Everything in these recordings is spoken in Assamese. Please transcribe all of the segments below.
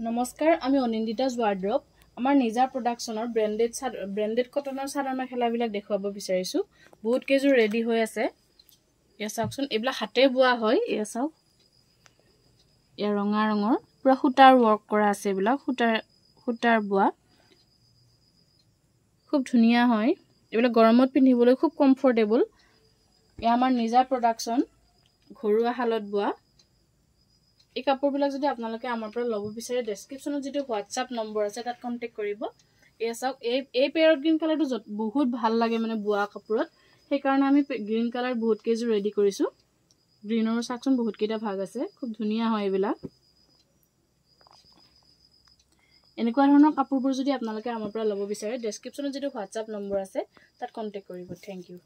নমস্কাৰ আমি অনিন্দিতাজ ৱাৰ্ড্ৰপ আমাৰ নিজা প্ৰডাকচনৰ ব্ৰ্যান্ডেড কটনৰ চাদৰ মেখেলাবিলাক দেখুৱাব বিচাৰিছো বহুত কেজুৰ ৰেডি হৈ আছে ইয়া চাওকচোন এবলা হাতে বুৱা হয় ইয়া চাওক ইয়া ৰঙা ৰঙৰ পুৰা সুতাৰ ওয়াৰ্ক কৰা আছে এবলা সুতাৰ বুৱা খুব ধুনিয়া হয় এবলা গৰমত পিন্ধিবলৈ খুব কমফৰ্টেবল ইয়া আমাৰ নিজা প্ৰডাকচন ঘৰুৱা হালত বুৱা এই কাপোৰবিলাক যদি আপোনালোকে আমাৰ পৰা লব বিচাৰে ডেসক্ৰিপচনত যেটো WhatsApp নম্বৰ আছে তাত কন্টাক্ট কৰিব এই চাওক এই পেয়াৰ গ্ৰীন কালাৰটো বহুত ভাল লাগে মানে বুৱা কাপোৰত সেই কাৰণে আমি গ্ৰীন কালাৰ বহুত কেজু ৰেডি কৰিছো গ্ৰীনৰ সেকশন বহুত কেটা ভাগ আছে খুব ধুনিয়া হয় এবিলা এনেকুৱা ধৰণৰ কাপোৰবোৰ যদি আপোনালোকে আমাৰ পৰা লব বিচাৰে ডেসক্ৰিপচনত যেটো WhatsApp নম্বৰ আছে তাত কন্টাক্ট কৰিব থ্যাংক ইউ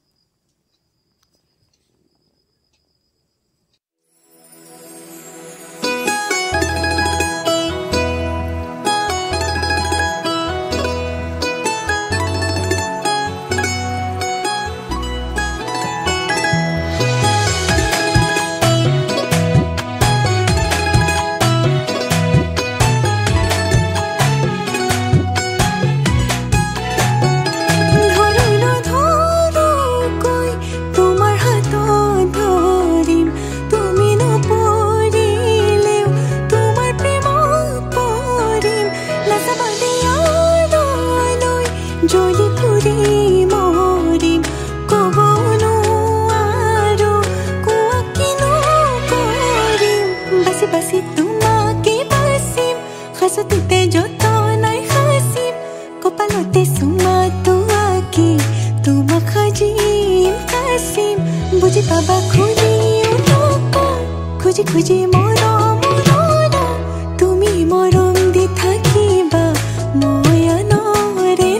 খুজি মৰম তুমি মৰম দি থাকিবা ময়া নৰে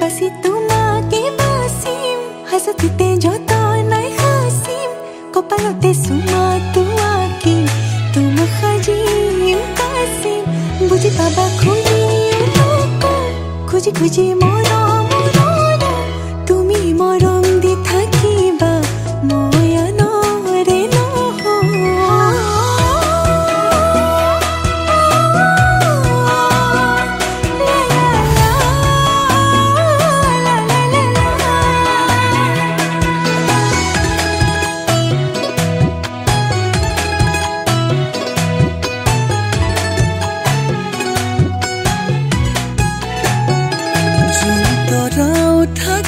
বাসি তোমাকে বাসিম হাসতে যতনাই হাসিম কপালতে সুমা তুয়াকি তোমা খাজিম কাসিম বুঝি পাবা খুজি খুজি মরম তুমি মরম দি থাকিবা ময়া নরে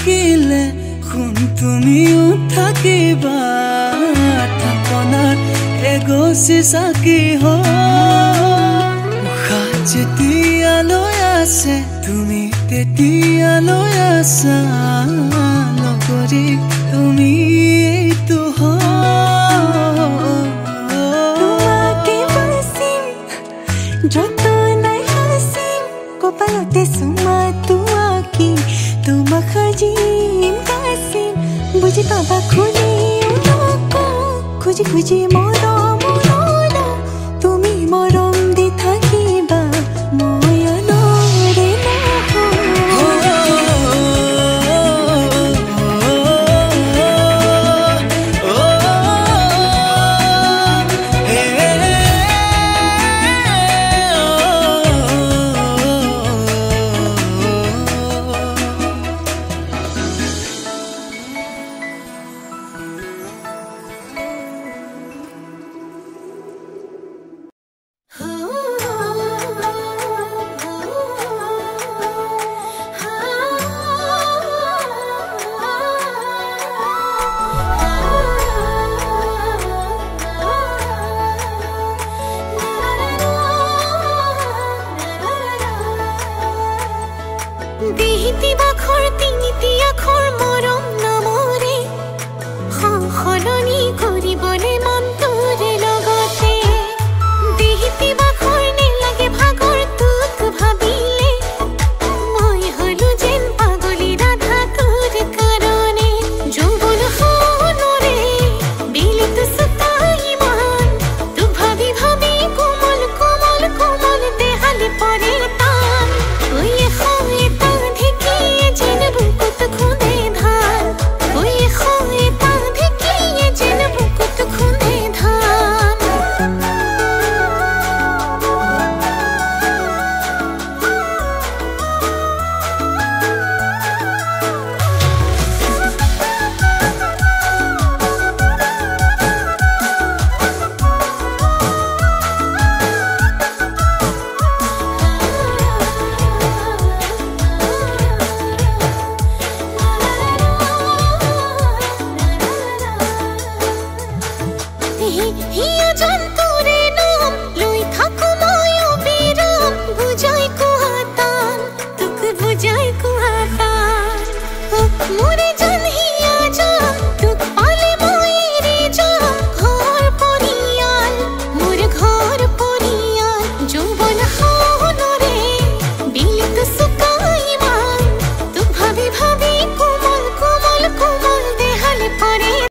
থাকিলে খুন তুমিও থাকিবা থাপনাত এগছি চাকি হা যেতিয়ালৈ আছে তুমি তেতিয়ালৈ আছা লগৰী তুমি এইটো তোমাকে বাচিম যতনাই হাসিম কপালতে সুমা তুয়াকি তোমা খাজিম কাসিম বুঝি পাবা খুজি খুজি মর